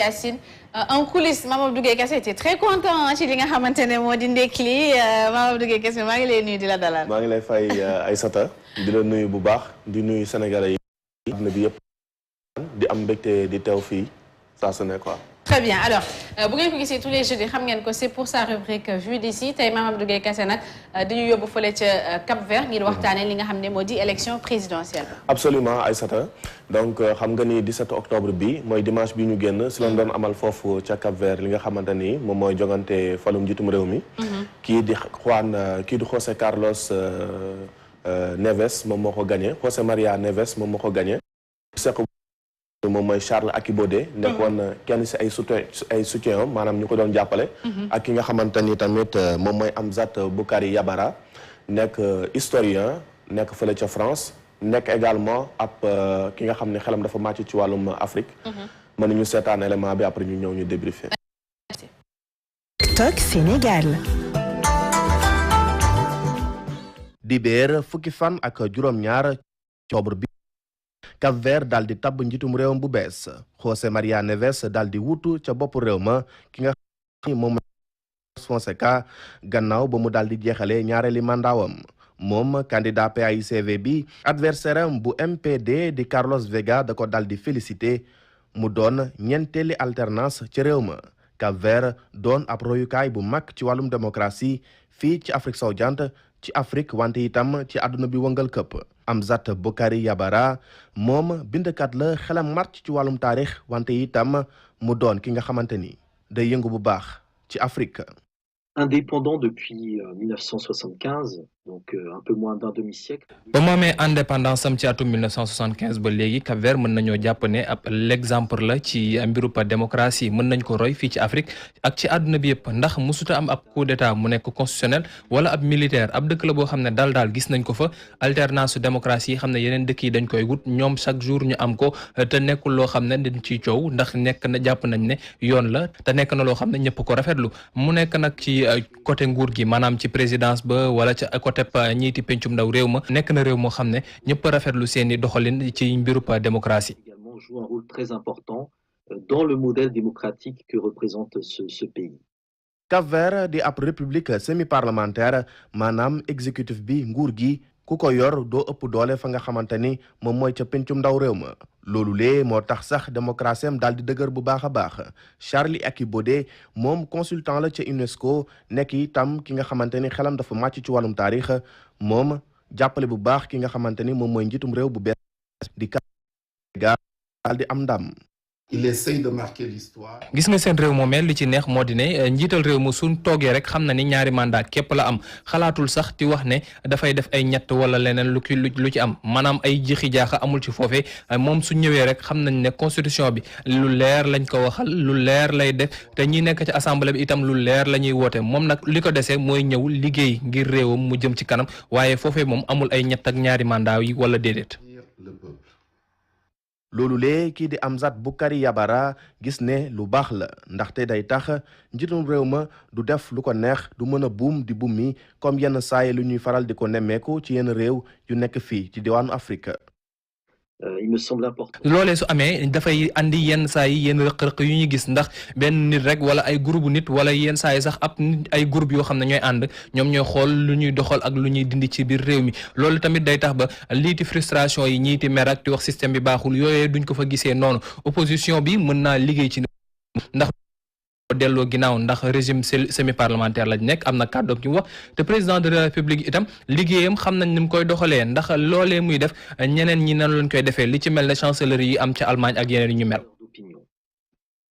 Yacine en coulisses Mamadou Gueye Kassé était très content ci li nga xamante ne moo di ndekki li Mamadou Gueye Kassé maa ngi lay nuyu di la dalal. maa ngi lay fay Aïssata di la nuyu bu baax di nuyu Sénégalais yi àdduna bi yëpp di am mbégte di teew fii saa su ne quoi. Très bien alors bu ngeen ko gisee tous les jeudis xam ngeen ko c'est pour sa rubrique vue d'ici tey Mamadou Gueye Kassé nag dañu yóbbu fële ca Cap-Vert ngir waxtaanee li nga xam ne moo di élection présidentielle. Absolument Aïssata donc xam nga ni 17 octobre bi mooy dimanche bi ñu génn si lañ doon amal foofu ca Cap-Vert li nga xamante ni moom mooy jogante falum njiitum réew mi. kii di José Carlos Neves moom moo ko gagné José Maria Neves moom moo ko gagné. moom mooy Charles Akibode nekkoon kenn si ay soutien am maanaam ñu ko doon jàppale ak ki nga xamante ni tamit moom mooy Amzat Boukari Yabara nekk historien nekk fële ca France nekk également ab ki nga xam ne xelam dafa màcc ci wàllum Afrique mën nañu seetaan élément bi après ñu ñëw ñu débriefer. TikTok Sénégal. dibéer fukki fan ak juróom-ñaar octobre bi Cap-Vert daal di tabb njiitum réewam bu bees José Maria Neves daal di wutu ca bopp réew ma ki nga xam ni moom Fonseca gannaaw ba mu daal di jeexalee ñaareeli mandaawam moom candidat PAICV bi adversaire am bu MPD di Carlos Vega da ko daal di félicité mu doon ñeenteeli alternance ci réew ma Cap-Vert doon ab royukaay bu mag ci wàllum démocratie fii ci Afrique sowu-jant ci Afrique wante itam ci àdduna bi wëngal këpp Amzat Boukari Yabara moom bindkat la xelam màcc ci wàllum taarix wante itam mu doon ki nga xamante ni day yëngu bu baax ci Afrique. Indépendant depuis 1975, donc un peu moins d'un demi-siècle. ba mu amee indépendance am ci atum 1975 ba léegi Cap-Vert mën nañoo jàpp ne ab l'exemple la ci mbirub démocratie mën nañ ko roy fii ci Afrique ak ci àdduna bi yëpp ndax musuta am ab coup d'état mu nekk constitutionnel wala ab militaire ab dëkk la boo xam ne daal gis nañ ko fa alternance démocratie yi xam ne yeneen dëkk yi dañ koy wut ñoom chaque jour ñu am ko te nekkul loo xam ne dañ ciy coow ndax nekk na jàpp nañ ne yoon la te nekk na loo xam ne ñëpp ko rafetlu mu nekk nag ci côté nguur gi maanaam ci présidence ba wala ca côté ñiiti pencum ndaw réew ma nekk na réew moo xam ne ñëpp rafetlu seeni doxalin ci mbirub démocratie. Également joue un rôle très important dans le modèle démocratique que représente ce pays. Cap-Vert di ab république semi-parlementaire maanaam exécutif bi nguur gi ku ko yor doo ëpp doole fa nga xamante ni moom mooy ca pencum ndaw réew ma loolu lee moo tax sax démocratie am daal di dëgër bu baax a baax Charles Akibode moom consultant la ca UNESCO nekk itam ki nga xamante ni xelam dafa màcc ci wàllum taarix moom jàppale bu baax ki nga xamante ni moom mooy njiitum réew bu bees di Cap-Vert daal di am ndam. Il essaye de marquer l'histoire. gis nga seen réew moomee li ci neex moo di ne njiital réew mu suñ toogee rek xam na ni ñaari mandat képp la am xalaatul sax di wax ne dafay def ay ñett wala leneen lu ci am maanaam ay jixi jaaxa amul ci foofee moom su ñëwee rek xam nañ ne constitution bi lu leer lañ ko waxal lu leer lay def te ñi nekk ci assemblée bi itam lu leer la ñuy woote moom nag li ko desee mooy ñëw liggéey ngir réewam mu jëm ci kanam waaye foofee moom amul ay ñett ak ñaari mandat yi wala déedéet. loolu lee kii di Amzat Boukari Yabara gis ne lu baax la ndaxte day tax njiitum réew ma du def lu ko neex du mën a buum di buum mi comme yenn saaye lu ñuy faral di ko nemmeeku ci yenn réew yu nekk fii ci diwaanu Afrique. Il me semble important. loolee su amee dafay andi yenn saa yi yenn rëq-rëq yu ñu gis ndax benn nit rek wala ay groupe nit wala yenn saa yi sax ab nit ay groupe yoo xam ne ñooy ànd ñoom ñooy xool lu ñuy doxal ak lu ñuy dindi ci biir réew mi loolu tamit day tax ba liiti frustration yi ñiiti mer ak di wax système bi baaxul yooyee duñ ko fa gisee noonu opposition bi mën naa liggéey ci ndax delloo ginnaaw ndax régime semi parlementaire lañ nekk am na kàddu gi mu wax te président de la république itam liggéeyam xam nañ ni mu koy doxalee ndax loolee muy def ñeneen ñi nan lañ koy defee li ci mel ne chancellerie yi am ca Allemagne ak yeneen ñu mel.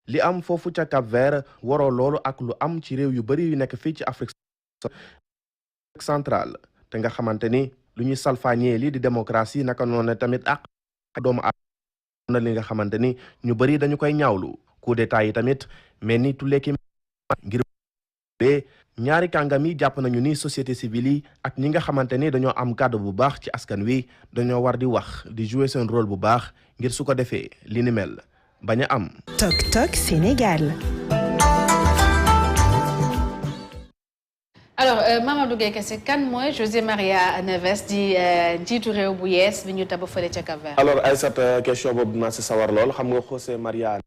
li am foofu ca Cap-Vert waroo loolu ak lu am ci réew yu bari yu nekk fii ci Afrique centrale te nga xamante ni lu ñuy salfaañee lii di démocratie naka noonu tamit ak doomu aadama li nga xamante ni ñu bari dañu koy ñaawlu coup d'état yi tamit mais ni tuleeki ngir ñaari kàngam yi jàpp nañu ni société civile yi ak ñi nga xamante ni dañoo am kàddu bu baax ci askan wi dañoo war di wax di jouer seen rôle bu baax ngir su ko defee li ni mel bañ a am. TikTok Sénégal. alors Mamadou Gueye Kassé kan mooy José Maria Neves di njiitu réew bu yees bi ñu tabb fële ca Cap-Vert. alors Aïssata question boobu dinaa si sawar lool xam nga José Maria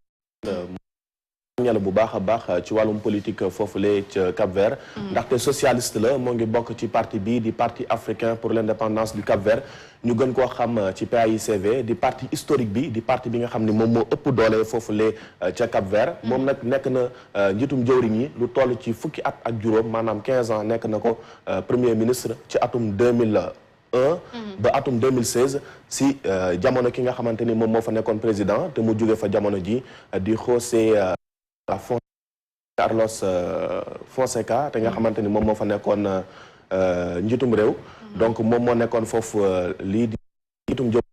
ñala bu baax a baax ci wàllum politique foofule ca Cap-Vert ndaxte socialiste la moo ngi bokk ci parti bi di parti africain pour l'indépendance du Cap-Vert ñu gën koo xam ci PAICV di parti historique bi di parti bi nga xam ne moom moo ëpp doole foofule ca Cap-Vert moom nag nekk na njiitum jëwriñ yi lu toll ci fukki at ak juróom maanaam 15 ans nekk na ko premier ministre ci atum 2001 ba atum 2016 si jamono ki nga xamante ni moom moo fa nekkoon président te mu jóge fa jamono ji di José Carlos Fonseca te nga xamante ni moom moo fa nekkoon njiitum réew donc moom moo nekkoon foofu lii di njiitum jëwriñ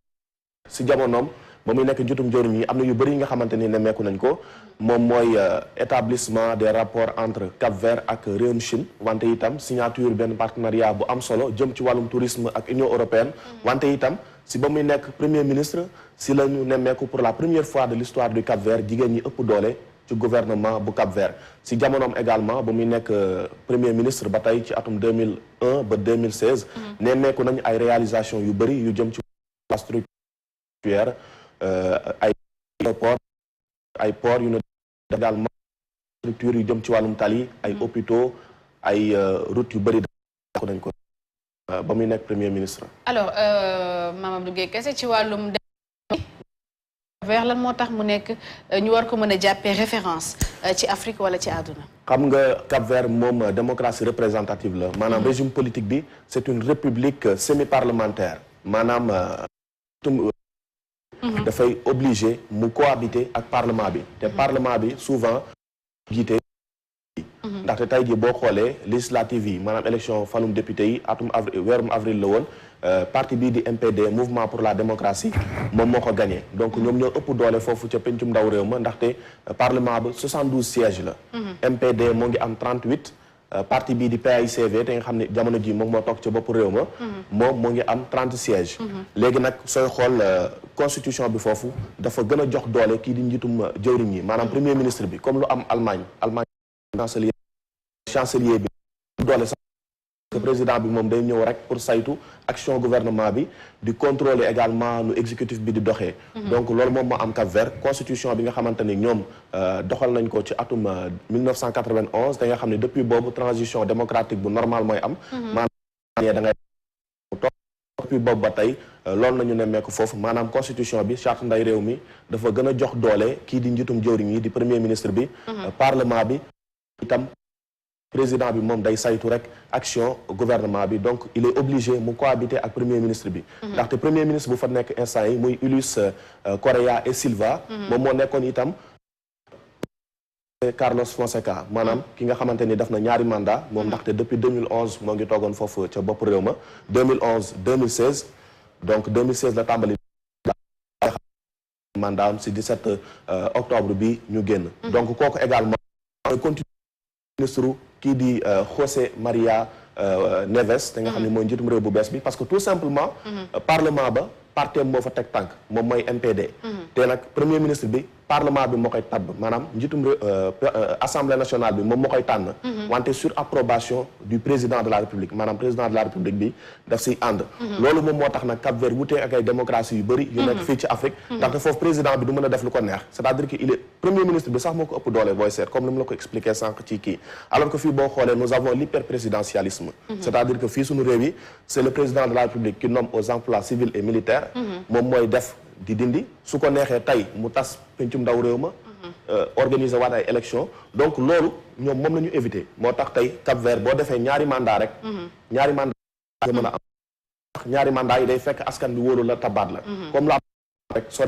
si jamonoom ba muy nekk njiitum jëwriñ yi am na yu bëri yi nga xamante ni nemmeeku nañ ko moom mooy établissement des rapports entre Cap-Vert ak réewum Chine wante itam signature benn partenariat bu am solo jëm ci wàllum tourisme ak Union européenne wante itam si ba muy nekk premier ministre si la ñu nemmeeku pour la première fois de l'histoire du Cap-Vert jigéen ñi ëpp doole ci gouvernement bu Cap-Vert si jamonoom également ba muy nekk premier ministre ba tey ci atum 2001 ba 2016 nemmeeku nañu ay réalisation yu bëri yu jëm ci infrastructure ay aéroport ay port yu ne également structure yu jëm ci wàllum tali ay hôpitaux ay route yu bëri ko nañ ko ba muy nekk premier ministre. alors Mame Abdou Guèye Kassé ci wàllum Cap-Vert lan moo tax mu nekk ñu war ko mën a jàppee référence ci Afrique wala ci àdduna. xam nga Cap-Vert moom démocratie représentative la maanaam régime politique bi c'est une république semi-parlementaire maanaam dafay obligé mu cohabiter ak parlement bi te parlement bi souvent jiite ndaxte tey jii boo xoolee législative yi maanaam élection falum député yi atum avril weerum avril la woon parti bii di MPD mouvement pour la démocratie moom moo ko gagné donc ñoom ñoo ëpp doole foofu ca pencum ndaw réew ma ndaxte parlement ba 72 sièges la MPD moo ngi am 38 parti bii di PAICV te nga xam ne jamono ji moom moo toog ca bopp réew ma moom moo ngi am 30 sièges léegi nag sooy xool constitution bi foofu dafa gën a jox doole kii di njiitum jëwriñ yi maanaam premier ministre bi comme lu am Allemagne chancelier bi doole sax président bi moom day ñëw rek pour saytu action gouvernement bi di contrôler également nu exécutif bi di doxee donc loolu moom moo am Cap-Vert constitution bi nga xamante ni ñoom doxal nañ ko ci atum 1991 te nga xam ne depuis boobu transition démocratique bu normal mooy am maanaam da ngay toog depuis boobu ba tey loolu nañu nemmeeku foofu maanaam constitution bi charte nday réew mi dafa gën a jox doole kii di njiitum jëwriñ yi di premier ministre bi parlement bi itam président bi moom day saytu rek action gouvernement bi donc il est obligé mu cohabiter ak premier ministre bi ndaxte premier ministre bu fa nekk instant yi muy Ulysse Correa et Silva moom moo nekkoon itam Carlos Fonseca maanaam ki nga xamante ni def na ñaari mandat moom ndaxte depuis 2011 moo ngi toogoon foofu ca bopp réew ma 2011 2016 donc 2016 la tàmbali mandat am si 17 octobre bi ñu génn donc kooku également continue ministre kii di José Maria Neves te nga xam ne mooy njiitum réew bu bees bi parce que tout simplement parlement ba parti moo fa teg tànk moom mooy MPD te nag premier ministre bi parlement bi moo koy tabb maanaam njiitum assemblée nationale bi moom moo koy tànn wante sur approbation du président de la république maanaam président de la république bi daf siy ànd loolu moom moo tax nag Cap-Vert wutee ak ay démocratie yu bëri yu nekk fii ci Afrique ndaxte foofu président bi du mën a def lu ko neex c'est-à-dire que il est premier ministre bi sax moo ko ëpp doole booy seet comme ni mu la ko expliqué sànq ci kii alors que fii boo xoolee nous avons l'hyperprésidentialisme c'est-à-dire que fii suñu réew yi c'est le président de la république qui nomme aux emplois civils et militaires moom mooy def di dindi su ko neexee tey mu tas pencum ndaw réew ma organiser waat ay élection donc loolu ñoom moom la ñu éviter moo tax tey Cap-Vert boo defee ñaari mandat rek ñaari mandat nga mën a am ñaari mandat yi day fekk askan bi wóolu la tabaat la comme la rek soo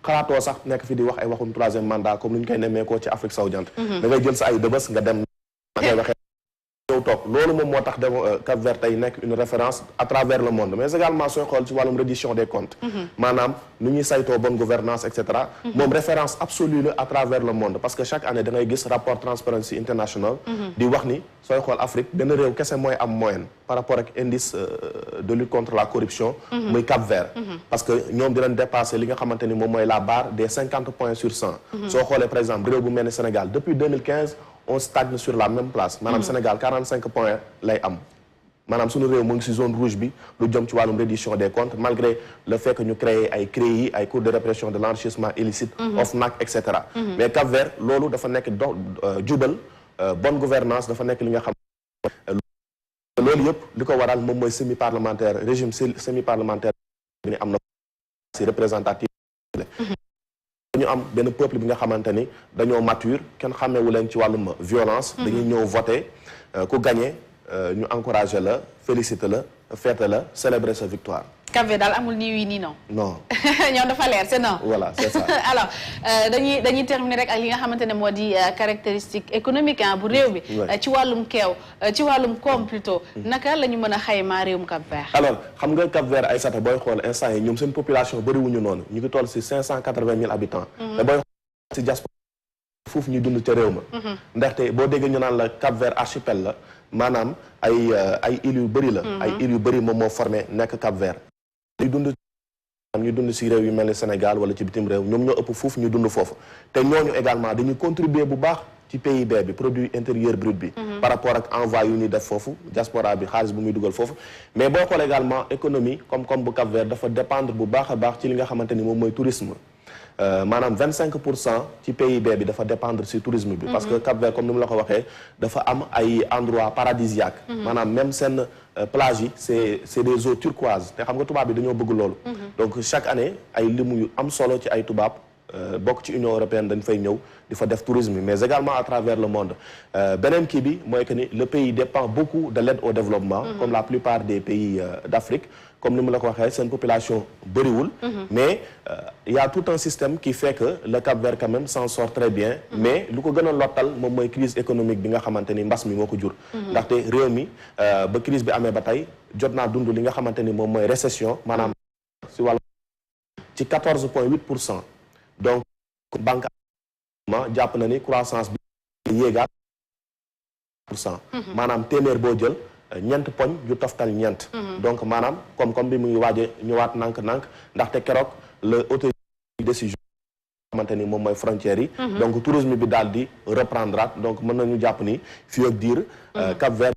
xalaatoo sax nekk fi di wax ay waxum troisième mandat comme lu ñu koy nemmeekoo ci Afrique sowu-jant da ngay jël sa ay dëbës nga dem ngay waxee yow toog loolu moom moo tax Cap-Vert tey nekk une référence à travers le monde mais également sooy xool ci wàllum reddition des comptes maanaam nu ñuy saytoo bonne gouvernance et cetera moom référence absolue la à travers le monde parce que chaque année da ngay gis rapport Transparency International di wax ni sooy xool Afrique benn réew kese mooy am moyenne par rapport ak indice de lutte contre la corruption muy Cap-Vert parce que ñoom dinañ dépasser li nga xamante ni moom mooy la barre des 50 points sur 100 soo xoolee par exemple réew bu mel ni Sénégal depuis 2015 on stagne sur la même place maanaam Sénégal 45 points lay am maanaam suñu réew mu ngi ci zone rouge bi lu jëm ci wàllum reddition des comptes malgré le fait que ñu créé ay CREI ay cours de répression de l'enrichissement illicite OFNAC et cetera mais Cap-Vert loolu dafa nekk jubal bonne gouvernance dafa nekk li nga xam loolu yëpp li ko waral moom mooy semi parlementaire régime semi parlementaire bi ni am na ci représentatif dañu am benn peuple bi nga xamante ni dañoo mature kenn xàmmewu leen ci wàllum violence dañuy ñëw voter ku gagné ñu encouragé la félicité la fête la célébrer sa victoire. Cap-Vert daal amul ni oui ni non. non ñoom dafa leer c'est non. voilà c'est ça. alors dañuy terminer rek ak li nga xamante ne moo di caractéristique économique bu réew bi. ci wàllum keew ci wàllum koom plutôt. naka la ñu mën a xaymaa réewum Cap-Vert. alors xam nga Cap-Vert ay sata booy xool instant yi ñoom seen population bëriwuñu noonu ñu ngi toll ci 580 000 habitants. te booy xool ci diaspora foofu ñuy dund ca réew ma. ndaxte boo déggee ñu naan la Cap-Vert archipel la maanaam ay îles yu bëri la. ay îles yu bëri moom moo formé nekk Cap-Vert. ñu dund ci réew yu mel ni Sénégal wala ci bitim réew ñoom ñoo ëpp foofu ñu dund foofu te ñooñu également dañuy contribuer bu baax ci PIB bi produit intérieur brut bi par rapport ak envoi yu ñuy def foofu diaspora bi xaalis bu muy dugal foofu mais boo xool également économie comme bu Cap-Vert dafa dépendre bu baax a baax ci li nga xamante ni moom mooy tourisme maanaam 25% ci PIB bi dafa dépendre ci tourisme bi parce que Cap-Vert comme ni mu la ko waxee dafa am ay endroits paradisiaques maanaam même seen plage yi c'est des eaux turquoises te xam nga tubaab bi dañoo bëgg loolu donc chaque année ay limu yu am solo ci ay tubaab bokk ci Union européenne dañ fay ñëw di fa def tourisme mais également à travers le monde beneen kii bi mooy que ni le pays dépend beaucoup de l'aide au développement comme la plupart des pays d'Afrique comme ni mu la ko waxee seen population bëriwul mais il y a tout un système qui fait que le Cap-Vert quand même s'en sort très bien mais lu ko gën a lottal moom mooy crise économique bi nga xamante ni mbas mi moo ko jur ndaxte réew mi ba crise bi amee ba tey jot naa dund li nga xamante ni moom mooy récession maanaam si wàllu ci 14,8% donc banque jàpp na ni croissance bi yéegaat maanaam téeméer boo jël ñeent poñ yu toftal ñeent donc maanaam comme bi mu ngi waaje ñëwaat nànk-nànk ndaxte keroog la autorité décision xamante ni moom mooy frontières yi donc tourisme bi daal di reprendre donc mën nañu jàpp ni fii ak diir Cap-Vert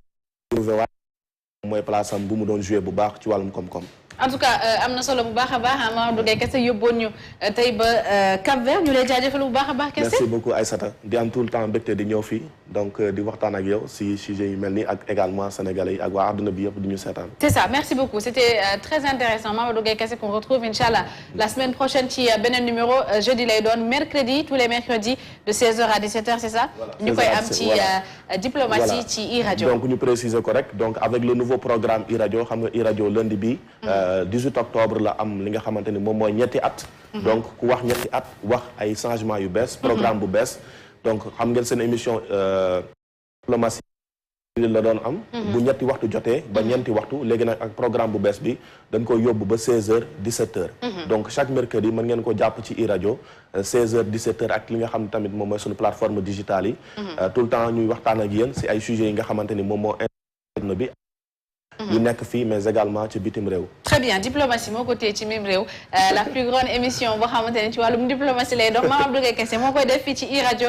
mooy place am bu mu doon joué bu baax ci wàllum koom-koom en tout cas am na solo bu baax a baax Mamadou Gueye Kassé yóbboon ñu tey ba Cap-Vert ñu lay jaajëfal bu baax a baax Kassé. merci beaucoup Aïssata di am tout le temps mbégte di ñëw fii donc di waxtaan ak yow si sujet yu mel nii ak également sénégalais yi ak waa àdduna bi yëpp di ñu seetaan. c'est ça merci beaucoup c'était très intéressant Mamadou Gueye Kassé qu'on retrouve inchallah la semaine prochaine ci beneen numéro jeudi lay doon mercredi tous les mercredis de 16h à 17h c'est ça. ñu koy am ci diplomatie ci iRadio. donc ñu préciser ko rek donc avec le nouveau programme iRadio xam nga iRadio lundi bi. 18 octobre la am li nga xamante ni moom mooy ñetti at donc ku wax ñetti at wax ay changement yu bees programme bu bees donc xam ngeen seen émission diplomatie la doon am bu ñetti waxtu jotee ba ñeenti waxtu léegi nag ak programme bu bees bi dañ koy yóbbu ba 16h 17h donc chaque mercredi mën ngeen ko jàpp ci iRadio 16h 17h ak li nga xam ne tamit moom mooy suñu plateforme digitale yi tout le temps ñuy waxtaan ak yéen si ay sujets yi nga xamante ni moom moo internet bi yu nekk fii mais également ci bitim réew. très bien diplomatie moo ko téye ci même réew la plus grande émission boo xamante ne ci wàllum diplomatie lay dox Mamadou Gueye Kassé moo koy def fii ci iRadio